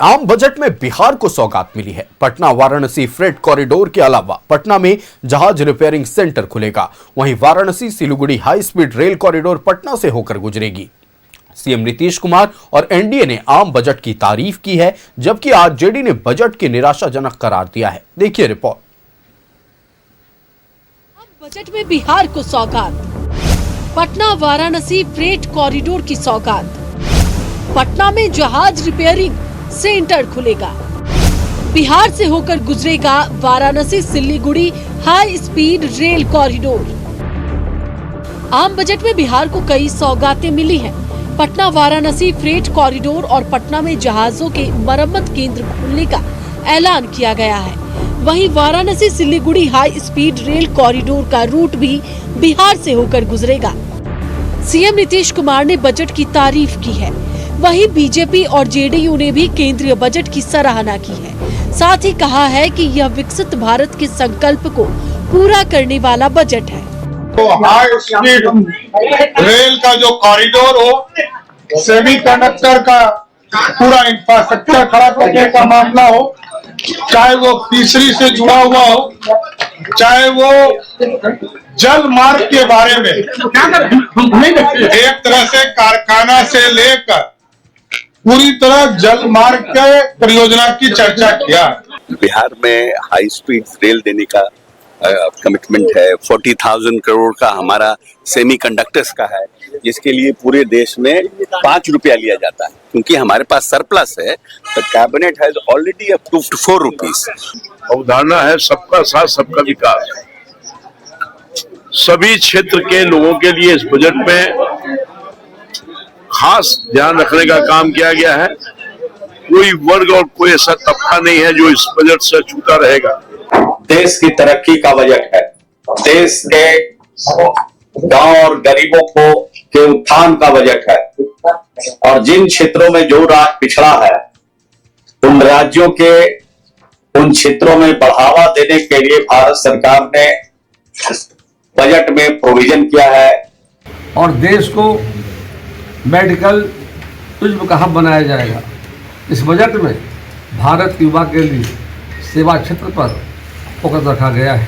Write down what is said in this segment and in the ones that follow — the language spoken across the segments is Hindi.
आम बजट में बिहार को सौगात मिली है। पटना वाराणसी फ्रेट कॉरिडोर के अलावा पटना में जहाज रिपेयरिंग सेंटर खुलेगा। वहीं Varanasi Siliguri high speed rail corridor Patna से होकर गुजरेगी। सीएम नीतीश कुमार और एनडीए ने आम बजट की तारीफ की है, जबकि आरजेडी ने बजट की निराशाजनक करार दिया है। देखिए रिपोर्ट। आम बजट में बिहार को सौगात, पटना वाराणसी फ्रेट कॉरिडोर की सौगात, पटना में जहाज रिपेयरिंग सेंटर खुलेगा, बिहार से होकर गुजरेगा Varanasi Siliguri high speed rail corridor. आम बजट में बिहार को कई सौगातें मिली हैं। पटना वाराणसी फ्रेट कॉरिडोर और पटना में जहाजों के मरम्मत केंद्र खोलने का ऐलान किया गया है। वहीं Varanasi Siliguri high speed rail corridor का रूट भी बिहार से होकर गुजरेगा। सीएम नीतीश कुमार ने बजट की तारीफ की है। वहीं बीजेपी और जेडीयू ने भी केंद्रीय बजट की सराहना की है। साथ ही कहा है कि यह विकसित भारत के संकल्प को पूरा करने वाला बजट है। तो हाई स्पीड रेल का जो कॉरिडोर हो, सेमीकंडक्टर का पूरा इंफ्रास्ट्रक्चर खड़ा करने का मामला हो, चाहे वो तीसरी से जुड़ा हुआ हो, चाहे वो जल मार्ग के बारे में, एक तरह से कारखाना से लेकर पूरी तरह जल मार्ग के परियोजना की चर्चा किया। बिहार में हाई स्पीड रेल देने का कमिटमेंट है। 40,000 करोड़ का हमारा सेमीकंडक्टर्स का है, जिसके लिए पूरे देश में 5 रुपया लिया जाता है। क्योंकि हमारे पास सरप्लस है, तो cabinet has already approved 4 rupees. अवधारणा है सबका साथ सबका विकास। सभी क्षेत्र के लोगों के लिए इस बजट में खास ध्यान रखने का काम किया गया है। कोई वर्ग और कोई ऐसा तबका नहीं है जो इस बजट से छूटा रहेगा। देश की तरक्की का बजट है। देश के गांव और गरीबों के उत्थान का बजट है। और जिन क्षेत्रों में जो राज्य पिछड़ा है, उन राज्यों के उन क्षेत्रों में बढ़ावा देने के लिए भारत सरकार ने बजट में प्रोविजन किया है। और देश को मेडिकल टूरिज्म का हब बनाया जाएगा। इस बजट में भारत युवा के लिए सेवा क्षेत्र पर फोकस रखा गया है।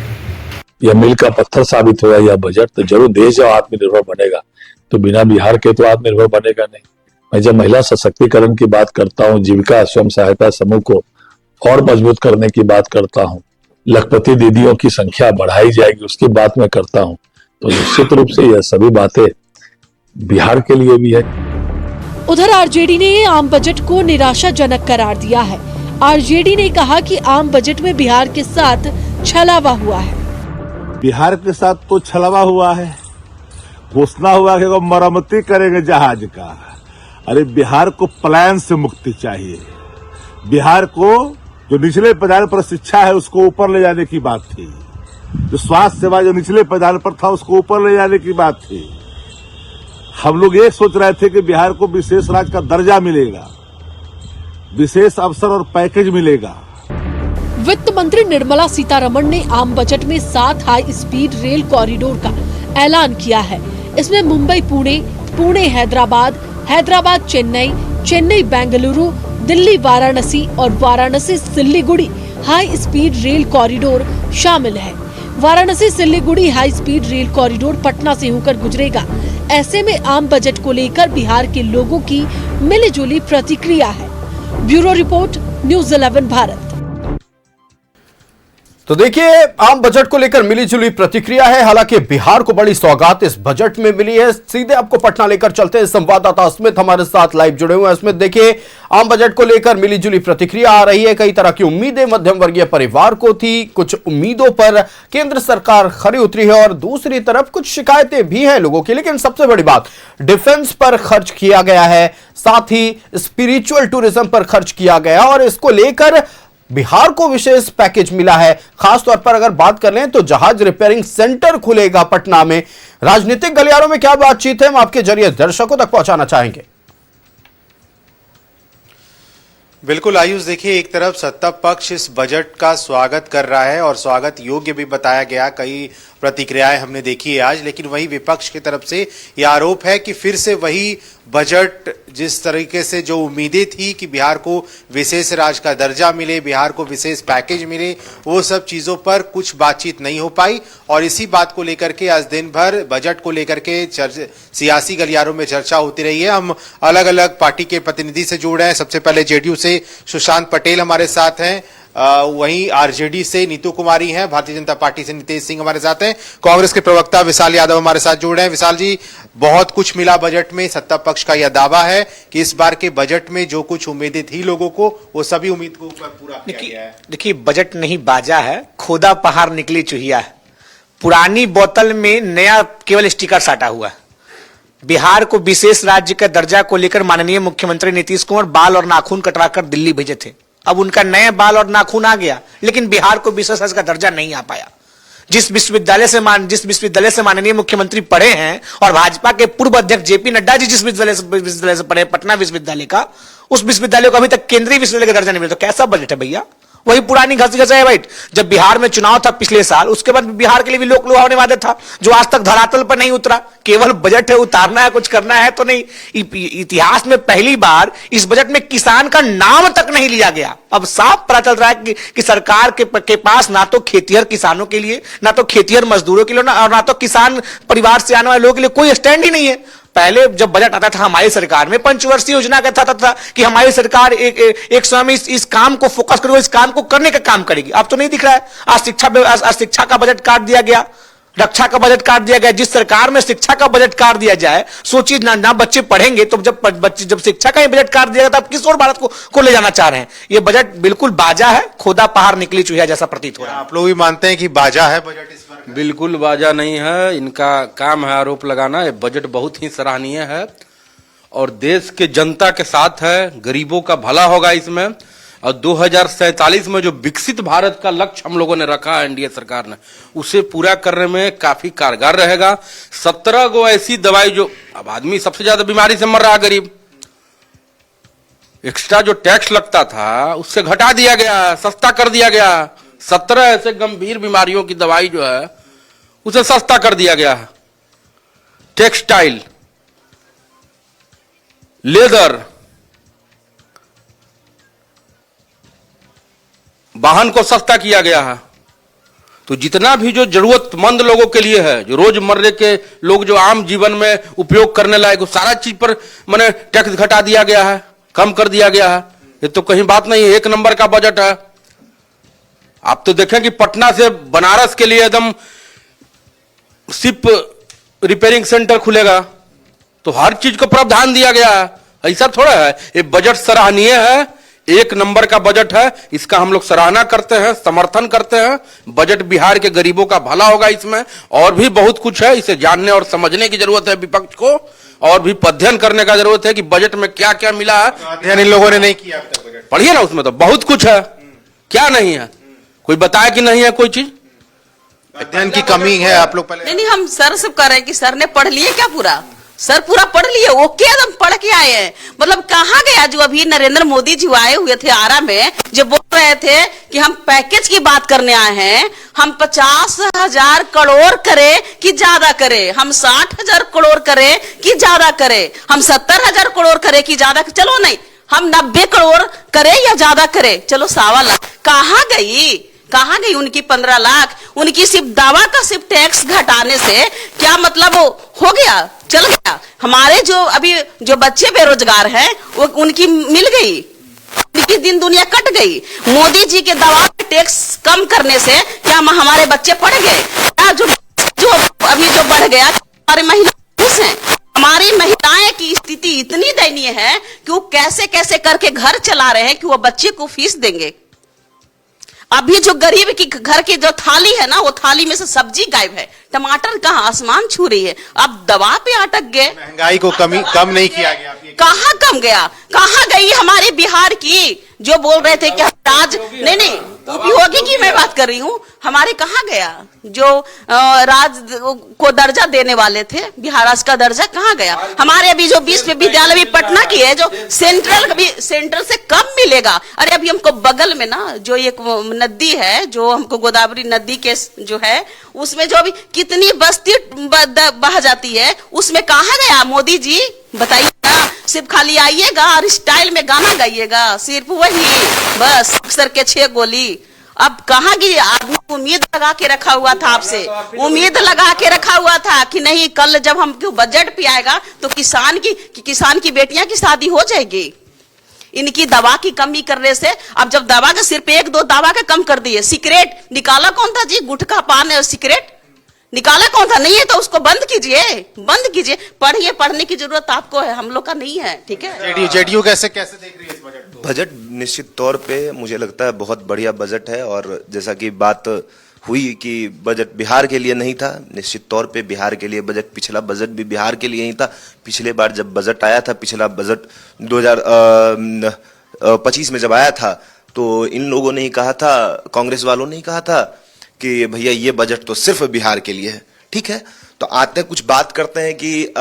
यह मील का पत्थर साबित होगा यह बजट। तो जरूर देश जब आत्मनिर्भर बनेगा, तो बिना बिहार के तो आत्मनिर्भर बनेगा नहीं। मैं जब महिला सशक्तिकरण की बात करता हूँ, जीविका स्वयं सहायता समूह को और मजबूत करने की बात करता हूँ, लखपति दीदियों की संख्या बढ़ाई जाएगी उसकी बात मैं करता हूँ, तो निश्चित रूप से यह सभी बातें बिहार के लिए भी है। उधर आरजेडी ने आम बजट को निराशाजनक करार दिया है। आरजेडी ने कहा कि आम बजट में बिहार के साथ छलावा हुआ है। बिहार के साथ तो छलावा हुआ है। घोषणा हुआ कि वो मरम्मती करेंगे जहाज का। अरे बिहार को प्लान से मुक्ति चाहिए। बिहार को जो निचले पैदान पर शिक्षा है उसको ऊपर ले जाने की बात थी। जो स्वास्थ्य सेवा जो निचले पैदान पर था उसको ऊपर ले जाने की बात थी। हम लोग ये सोच रहे थे कि बिहार को विशेष राज्य का दर्जा मिलेगा, विशेष अवसर और पैकेज मिलेगा। वित्त मंत्री निर्मला सीतारमण ने आम बजट में 7 हाई स्पीड रेल कॉरिडोर का ऐलान किया है। इसमें मुंबई पुणे, पुणे हैदराबाद, हैदराबाद चेन्नई, चेन्नई बेंगलुरु, दिल्ली वाराणसी और Varanasi Siliguri high speed rail corridor शामिल है। Varanasi Siliguri high speed rail corridor Patna से होकर गुजरेगा। ऐसे में आम बजट को लेकर बिहार के लोगों की मिलीजुली प्रतिक्रिया है। Bureau report, news 11 Bharat. तो देखिए, आम बजट को लेकर मिलीजुली प्रतिक्रिया है। हालांकि बिहार को बड़ी सौगात इस बजट में मिली है। सीधे आपको पटना लेकर चलते हैं। संवाददाता अस्मित हमारे साथ लाइव जुड़े हुए हैं। अस्मित, देखिए, आम बजट को लेकर मिलीजुली प्रतिक्रिया आ रही है। कई तरह की उम्मीदें मध्यम वर्गीय परिवार को थी। कुछ उम्मीदों पर केंद्र सरकार खरी उतरी है और दूसरी तरफ कुछ शिकायतें भी हैं लोगों की। लेकिन सबसे बड़ी बात, डिफेंस पर खर्च किया गया है, साथ ही स्पिरिचुअल टूरिज्म पर खर्च किया गया और इसको लेकर बिहार को विशेष पैकेज मिला है। खासतौर पर अगर बात कर लें तो जहाज रिपेयरिंग सेंटर खुलेगा पटना में। राजनीतिक गलियारों में क्या बातचीत है, हम आपके जरिए दर्शकों तक पहुंचाना चाहेंगे। बिल्कुल आयुष, देखिए, एक तरफ सत्ता पक्ष इस बजट का स्वागत कर रहा है और स्वागत योग्य भी बताया गया। कई प्रतिक्रियाएं हमने देखी है आज, लेकिन वही विपक्ष की तरफ से यह आरोप है कि फिर से वही बजट, जिस तरीके से जो उम्मीदें थी कि बिहार को विशेष राज्य का दर्जा मिले, बिहार को विशेष पैकेज मिले, वो सब चीजों पर कुछ बातचीत नहीं हो पाई। और इसी बात को लेकर के आज दिन भर बजट को लेकर के सियासी गलियारों में चर्चा होती रही है। हम अलग अलग पार्टी के प्रतिनिधि से जुड़ रहे हैं। सबसे पहले जेडीयू से सुशांत पटेल हमारे साथ हैं, वहीं आरजेडी से नीतू कुमारी हैं, भारतीय जनता पार्टी से नितेश सिंह हमारे साथ हैं, कांग्रेस के प्रवक्ता विशाल यादव हमारे साथ जुड़ रहे हैं। विशाल जी, बहुत कुछ मिला बजट में, सत्ता पक्ष का यह दावा है कि इस बार के बजट में जो कुछ उम्मीदें थी लोगों को, वो सभी उम्मीद को पूरा किया गया है। देखिए, बजट नहीं बाजा है, खोदा पहाड़ निकली चुहिया है। पुरानी बोतल में नया केवल स्टिकर साटा हुआ है। बिहार को विशेष राज्य का दर्जा को लेकर माननीय मुख्यमंत्री नीतीश कुमार बाल और नाखून कटवाकर दिल्ली भेजे थे। अब उनका नए बाल और नाखून आ गया, लेकिन बिहार को विशेष राज्य का दर्जा नहीं आ पाया। जिस विश्वविद्यालय से माननीय मुख्यमंत्री पढ़े हैं और भाजपा के पूर्व अध्यक्ष जेपी नड्डा जी जिस विश्वविद्यालय से पढ़े, पटना विश्वविद्यालय का, उस विश्वविद्यालय को अभी तक केंद्रीय विश्वविद्यालय का दर्जा नहीं मिला। तो कैसा बजट है भैया? वही पुरानी घसी है भाई। जब बिहार में चुनाव था पिछले साल, उसके बाद बिहार के लिए भी लोक लुभावने वादे था, जो आज तक धरातल पर नहीं उतरा। केवल बजट है, उतारना है, कुछ करना है तो नहीं। इतिहास में पहली बार इस बजट में किसान का नाम तक नहीं लिया गया। अब साफ पता चल रहा है कि सरकार के पास ना तो खेतिहर किसानों के लिए, ना तो खेतिहर मजदूरों के लिए, ना तो किसान परिवार से आने वाले लोगों के लिए कोई स्टैंड ही नहीं है। पहले जब बजट आता था हमारी सरकार में, पंचवर्षीय योजना का था कि हमारी सरकार एक समय में इस काम को फोकस करेगी, इस काम को करने का काम करेगी। अब तो नहीं दिख रहा है। आज शिक्षा का बजट काट दिया गया, रक्षा का बजट काट दिया गया। जिस सरकार में शिक्षा का बजट काट दिया जाए, सोचिए ना बच्चे पढ़ेंगे, तो जब शिक्षा का ही बजट काट दिया तो आप किस और भारत को ले जाना चाह रहे हैं? ये बजट बिल्कुल बाजा है, खोदा पहाड़ निकली चुहिया जैसा प्रतीत हो रहा है। आप लोग भी मानते हैं कि बाजा है बजट इस बार? बिल्कुल बाजा नहीं है, इनका काम है आरोप लगाना। ये बजट बहुत ही सराहनीय है और देश के जनता के साथ है, गरीबों का भला होगा इसमें। और 2047 में जो विकसित भारत का लक्ष्य हम लोगों ने रखा है एनडीए सरकार ने, उसे पूरा करने में काफी कारगर रहेगा। 17 गो ऐसी दवाई, जो अब आदमी सबसे ज्यादा बीमारी से मर रहा गरीब, एक्स्ट्रा जो टैक्स लगता था उससे घटा दिया गया, सस्ता कर दिया गया। 17 ऐसे गंभीर बीमारियों की दवाई जो है उसे सस्ता कर दिया गया है। टेक्सटाइल, लेदर, वाहन को सस्ता किया गया है। तो जितना भी जो जरूरतमंद लोगों के लिए है, जो रोजमर्रे के लोग जो आम जीवन में उपयोग करने लायक, सारा चीज पर मैंने टैक्स घटा दिया गया है, कम कर दिया गया है। ये तो कहीं बात नहीं है, एक नंबर का बजट है। आप तो देखें कि पटना से बनारस के लिए एकदम शिप रिपेयरिंग सेंटर खुलेगा, तो हर चीज को प्रावधान दिया गया है। ऐसा थोड़ा है। ये बजट सराहनीय है, एक नंबर का बजट है, इसका हम लोग सराहना करते हैं, समर्थन करते हैं। बजट बिहार के गरीबों का भला होगा इसमें। और भी बहुत कुछ है, इसे जानने और समझने की जरूरत है विपक्ष को, और भी अध्ययन करने का जरूरत है कि बजट में क्या क्या मिला है। अध्ययन इन लोगों ने नहीं किया अब तक बजट। पढ़िए ना, उसमें तो बहुत कुछ है। क्या नहीं है? कोई बताया कि नहीं है कोई चीज? अध्ययन की कमी है। आप लोग पहले नहीं, हम सर से कह रहे हैं कि सर ने पढ़ लिए क्या? पूरा सर पूरा पढ़ लिए, ओके, एकदम पढ़ के आए हैं। मतलब कहाँ गया जो अभी नरेंद्र मोदी जी आए हुए थे आरा में, जो बोल रहे थे कि हम पैकेज की बात करने आए हैं, हम 50,000 करोड़ करे कि ज्यादा करे, हम 60,000 करोड़ करे कि ज्यादा करे, हम 70,000 करोड़ करे कि ज्यादा, चलो नहीं, हम 90 करोड़ करे या ज्यादा करे, चलो 1.25 लाख। कहाँ गई उनकी 15 लाख? उनकी सिर्फ दावा का सिर्फ टैक्स घटाने से क्या मतलब हो गया, चल गया? हमारे जो अभी जो बच्चे बेरोजगार हैं वो उनकी मिल गई, उनकी दिन दुनिया कट गई। मोदी जी के दावा टैक्स कम करने से क्या हमारे बच्चे पढ़ गए? जो अभी जो बढ़ गया, हमारे महिला खुश हैं। हमारी महिलाएं की स्थिति इतनी दयनीय है कि वो कैसे कैसे करके घर चला रहे हैं कि वो बच्चे को फीस देंगे। अभी जो गरीब की घर की जो थाली है ना, वो थाली में से सब्जी गायब है, टमाटर कहाँ आसमान छू रही है। अब दवा पे अटक गए। महंगाई को कम नहीं किया गया। कहाँ कम गया? कहाँ गई हमारे बिहार की जो बोल रहे थे कि राज नहीं, उपयोगी की मैं बात कर रही हूँ। हमारे कहाँ गया जो राज को दर्जा देने वाले थे, बिहार राज्य का दर्जा कहाँ गया? हमारे अभी जो विश्वविद्यालय भी पटना की है जो सेंट्रल से कम मिलेगा। अरे अभी हमको बगल में ना जो एक नदी है जो हमको गोदावरी नदी के जो है उसमें जो अभी कितनी बस्ती बह जाती है, उसमें कहाँ गया मोदी जी बताइए ना? सिर्फ खाली आइएगा और स्टाइल में गाना गाइएगा, सिर्फ वही बस अक्सर के 6 गोली। अब कहाँ गिरी? आदमी उम्मीद लगा के रखा हुआ था आपसे, उम्मीद लगा के रखा हुआ था कि नहीं कल जब हम बजट पे आएगा तो किसान की बेटियां की शादी हो जाएगी। इनकी दवा की कमी करने से अब जब दवा का सिर्फ 1-2 दवा का कम कर दिए। सिगरेट निकाला कौन था जी? गुटखा पान और सिगरेट निकाला कौन था? नहीं है तो उसको बंद कीजिए। पढ़िए, पढ़ने की जरूरत आपको है, हम लोग का नहीं है। ठीक है। जेडीयू कैसे देख रही है इस बजट को? बजट निश्चित तौर पे मुझे लगता है बहुत बढ़िया बजट है। और जैसा कि बात हुई कि बजट बिहार के लिए नहीं था, निश्चित तौर पे बिहार के लिए बजट, पिछला बजट भी बिहार के लिए नहीं था। पिछले बार जब बजट आया था, पिछला बजट 2025 में जब आया था तो इन लोगों ने ही कहा था, कांग्रेस वालों ने ही कहा था कि भैया ये बजट तो सिर्फ बिहार के लिए है। ठीक है, तो आते कुछ बात करते हैं कि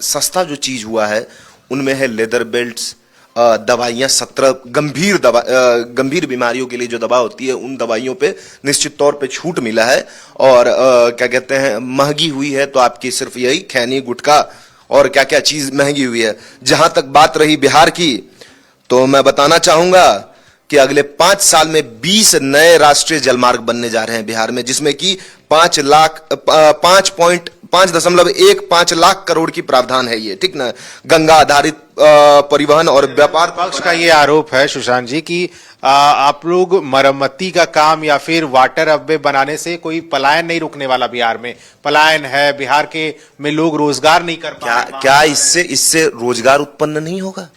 सस्ता जो चीज हुआ है उनमें है लेदर बेल्ट्स, दवाइयां, 17 गंभीर बीमारियों के लिए जो दवा होती है उन दवाइयों पे निश्चित तौर पे छूट मिला है। और क्या कहते हैं, महंगी हुई है तो आपकी सिर्फ यही खैनी, गुटखा और क्या क्या चीज महंगी हुई है। जहां तक बात रही बिहार की, तो मैं बताना चाहूंगा कि अगले 5 साल में 20 नए राष्ट्रीय जलमार्ग बनने जा रहे हैं बिहार में, जिसमें कि 5.15 लाख करोड़ की प्रावधान है ये। ठीक ना, गंगा आधारित परिवहन और व्यापार। पक्ष का ये आरोप है सुशांत जी कि आप लोग मरम्मती का काम या फिर वाटर अवे बनाने से कोई पलायन नहीं रुकने वाला। बिहार में पलायन है, बिहार के में लोग रोजगार नहीं कर पा रहे। क्या इससे रोजगार उत्पन्न नहीं होगा?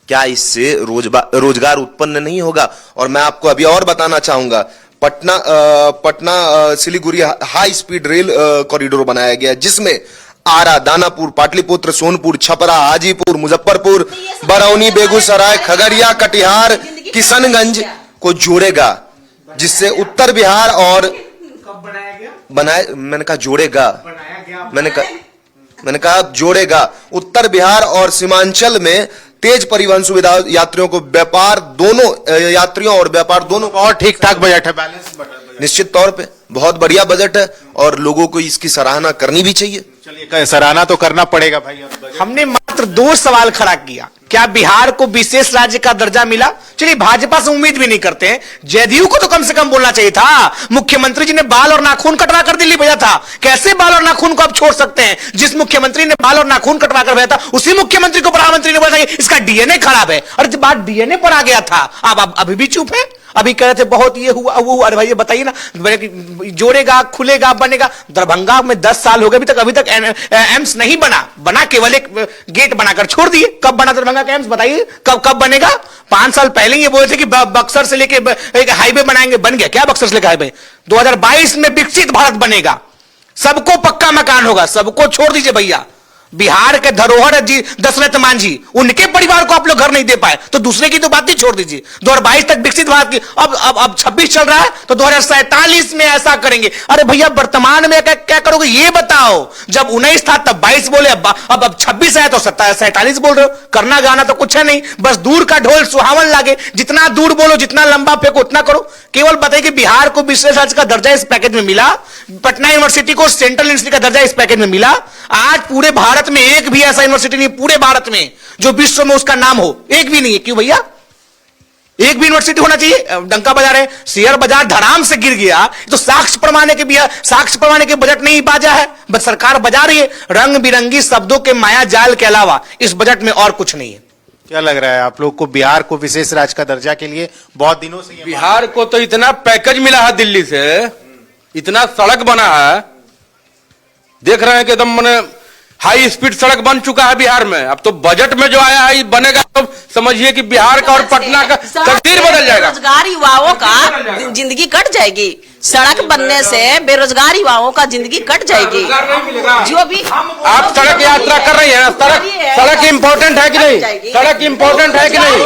क्या इससे रोजगार उत्पन्न नहीं होगा? और मैं आपको अभी और बताना चाहूंगा, Patna Siliguri high speed rail corridor बनाया गया, जिसमें आरा, दानापुर, पाटलिपुत्र, सोनपुर, छपरा, हाजीपुर, मुजफ्फरपुर, बरौनी, बेगूसराय, खगड़िया, कटिहार, किशनगंज को जोड़ेगा, जिससे उत्तर बिहार और मैंने कहा जोड़ेगा उत्तर बिहार और सीमांचल में तेज परिवहन सुविधा यात्रियों को यात्रियों और व्यापार दोनों। और ठीक ठाक बजट है, बैलेंस बजट। निश्चित तौर पे बहुत बढ़िया बजट है और लोगों को इसकी सराहना करनी भी चाहिए। चलिए, सराहना तो करना पड़ेगा भाई। हमने मात्र 2 सवाल खड़ा किया, क्या बिहार को विशेष राज्य का दर्जा मिला? चलिए, भाजपा से उम्मीद भी नहीं करते हैं, जदयू को तो कम से कम बोलना चाहिए था। मुख्यमंत्री जी ने बाल और नाखून कटवा कर दिल्ली भेजा था, कैसे बाल और नाखून को आप छोड़ सकते हैं? जिस मुख्यमंत्री ने बाल और नाखून कटवा कर भेजा था उसी मुख्यमंत्री को प्रधानमंत्री ने बोला था इसका डीएनए खराब है। और जब बात डीएनए पर आ गया था, आप अभी भी चुप है। अभी कह रहे थे बहुत ये हुआ वो। अरे भाई ये बताइए ना, जोड़ेगा, खुलेगा, बनेगा। दरभंगा में 10 साल हो गए, अभी तक एम्स नहीं बना केवल एक गेट बनाकर छोड़ दिए। कब बना दरभंगा का एम्स बताइए? कब बनेगा? 5 साल पहले ये बोले थे कि बक्सर से लेके एक हाईवे बनाएंगे, बन गया क्या बक्सर से लेकर हाईवे? 2022 में विकसित भारत बनेगा, सबको पक्का मकान होगा। सबको छोड़ दीजिए भैया, बिहार के धरोहर जी दशरथ मांझी, उनके परिवार को आप लोग घर नहीं दे पाए तो दूसरे की तो बात ही छोड़ दीजिए। 2022 तक विकसित भारत की, अब 26 चल रहा है तो 2047 में ऐसा करेंगे। अरे भैया वर्तमान में क्या करोगे ये बताओ? जब 19 था तब 22 बोले, अब 26 है तो 47 बोल रहे हो। करना गाना तो कुछ है नहीं, बस दूर का ढोल सुहावन लागे। जितना दूर बोलो, जितना लंबा फेंको उतना करो। केवल बताइए कि बिहार को विशेष राज्य का दर्जा इस पैकेज में मिला, पटना यूनिवर्सिटी को सेंट्रल यूनिवर्सिटी का दर्जा इस पैकेज में मिला। आज पूरे भारत में एक भी ऐसा यूनिवर्सिटी नहीं, पूरे भारत में जो विश्व में उसका नाम हो, एक भी नहीं है। क्यों भैया? एक भी यूनिवर्सिटी होना चाहिए। डंका बजा रहे, शेयर बाजार धड़ाम से गिर गया तो साक्ष्य प्रमाण के बजट नहीं बाजा है, बस सरकार बजा रही है। रंग बिरंगी शब्दों के माया जाल के अलावा इस बजट में और कुछ नहीं है। क्या लग रहा है आप लोग को? बिहार को विशेष राज्य का दर्जा के लिए बहुत दिनों से बिहार को तो इतना पैकेज मिला है दिल्ली से, इतना सड़क बना है, देख रहे हैं कि एकदम मैंने हाई स्पीड सड़क बन चुका है बिहार में। अब तो बजट में जो आया है बनेगा तो समझिए कि बिहार का और पटना का तकदीर बदल जाएगा। बेरोजगार युवाओं का जिंदगी कट जाएगी। सड़क बनने से बेरोजगार युवाओं का जिंदगी कट जाएगी। जो भी आप सड़क यात्रा कर रही है, सड़क इम्पोर्टेंट है कि नहीं? सड़क इम्पोर्टेंट है कि नहीं?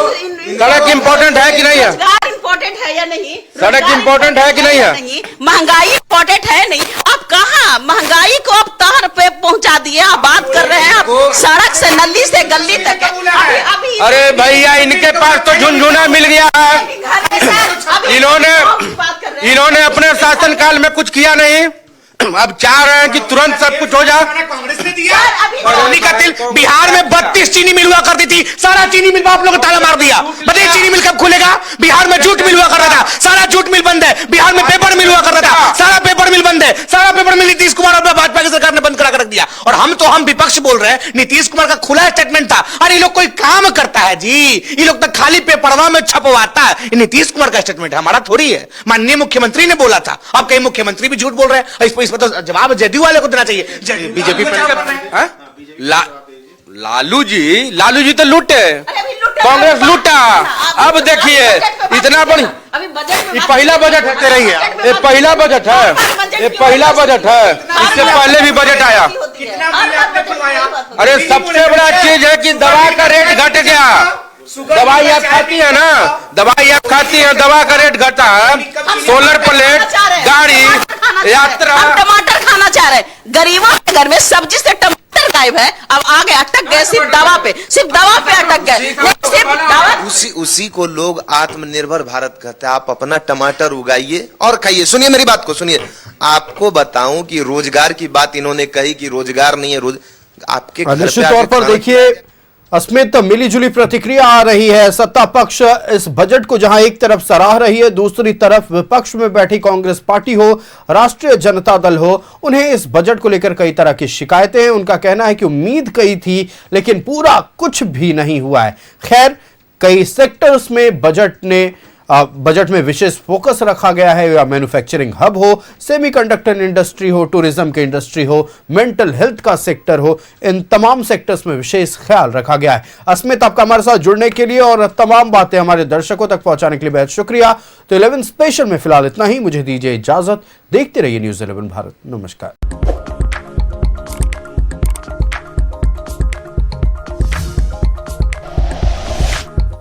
सड़क इम्पोर्टेंट है कि नहीं है? रोजगार इम्पोर्टेंट है या नहीं? सड़क रोजगार इम्पोर्टेंट है कि नहीं है? नहीं, महंगाई इम्पोर्टेंट है नहीं? आप कहाँ महंगाई को आप तहर पे पहुंचा दिए, आप बात कर रहे हैं आप सड़क से नली से गली तक। अभी अरे भैया इनके पास तो झुनझुना मिल गया है, इन्होंने अपने शासनकाल में कुछ किया नहीं, अब चाह रहे हैं कि तुरंत सब कुछ हो जाए। कांग्रेस ने दिया पानी का तेल। बिहार में 32 चीनी मिल हुआ करती थी, सारा चीनी मिल आप लोगों ने ताला मार दिया। बताइए चीनी मिल कब खुलेगा? बिहार में जूट मिल हुआ कर रहा था, सारा जूट मिल बंद है। बिहार में पेपर मिल हुआ कर रहा था, सारा पेपर मिल बंद है। सारा पेपर मिल नीतीश कुमार और भाजपा की सरकार ने बंद करा कर रख दिया। और हम विपक्ष बोल रहे हैं, नीतीश कुमार का खुला स्टेटमेंट था, अरे ये लोग कोई काम करता है जी, ये लोग तो खाली पेपरवा में छपवाता है। ये नीतीश कुमार का स्टेटमेंट है, हमारा थोड़ी है। माननीय मुख्यमंत्री ने बोला था, अब कहीं मुख्यमंत्री भी झूठ बोल रहे हैं। इस पर तो जवाब जेडीयू वाले को देना चाहिए। बीजेपी लालू जी तो लूटे, कांग्रेस लूटा। अब देखिए इतना बड़ी, ये पहला बजट है, रही है, ये पहला बजट है, ये पहला बजट है, इससे पहले भी बजट आया। अरे सबसे बड़ा चीज है कि दवा का रेट घट गया। दवाई आप खाती है ना, दवाई आप खाती है, दवा का रेट घटा है। सोलर प्लेट, गाड़ी, यात्रा। हम टमाटर खाना चाह रहे हैं, गरीबों के घर में सब्जी से टमाटर गायब है। अब आ गए, अटक गए सिर्फ दवा पे अटक गए। उसी को लोग आत्मनिर्भर भारत कहते हैं। आप अपना टमाटर उगाइए और खाइए। सुनिए मेरी बात को, सुनिए। आपको बताऊं कि रोजगार की बात इन्होंने कही कि रोजगार नहीं है, आपके घर पे निश्चित तौर पर देखिए अस्मित मिलीजुली प्रतिक्रिया आ रही है। सत्ता पक्ष इस बजट को जहां एक तरफ सराह रही है, दूसरी तरफ विपक्ष में बैठी कांग्रेस पार्टी हो, राष्ट्रीय जनता दल हो, उन्हें इस बजट को लेकर कई तरह की शिकायतें हैं। उनका कहना है कि उम्मीद कई थी लेकिन पूरा कुछ भी नहीं हुआ है। खैर, कई सेक्टर्स में बजट में विशेष फोकस रखा गया है, या मैन्युफैक्चरिंग हब हो, सेमीकंडक्टर इंडस्ट्री हो, टूरिज्म की इंडस्ट्री हो, मेंटल हेल्थ का सेक्टर हो, इन तमाम सेक्टर्स में विशेष ख्याल रखा गया है। अस्मित, आपका हमारे साथ जुड़ने के लिए और तमाम बातें हमारे दर्शकों तक पहुंचाने के लिए बेहद शुक्रिया। तो 11 स्पेशल में फिलहाल इतना ही, मुझे दीजिए इजाजत। देखते रहिए न्यूज़ 11 भारत। नमस्कार।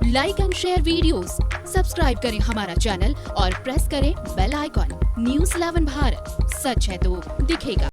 Like and share videos, subscribe करें हमारा चैनल और प्रेस करें बेल आइकॉन। न्यूज़ 11 भारत, सच है तो दिखेगा।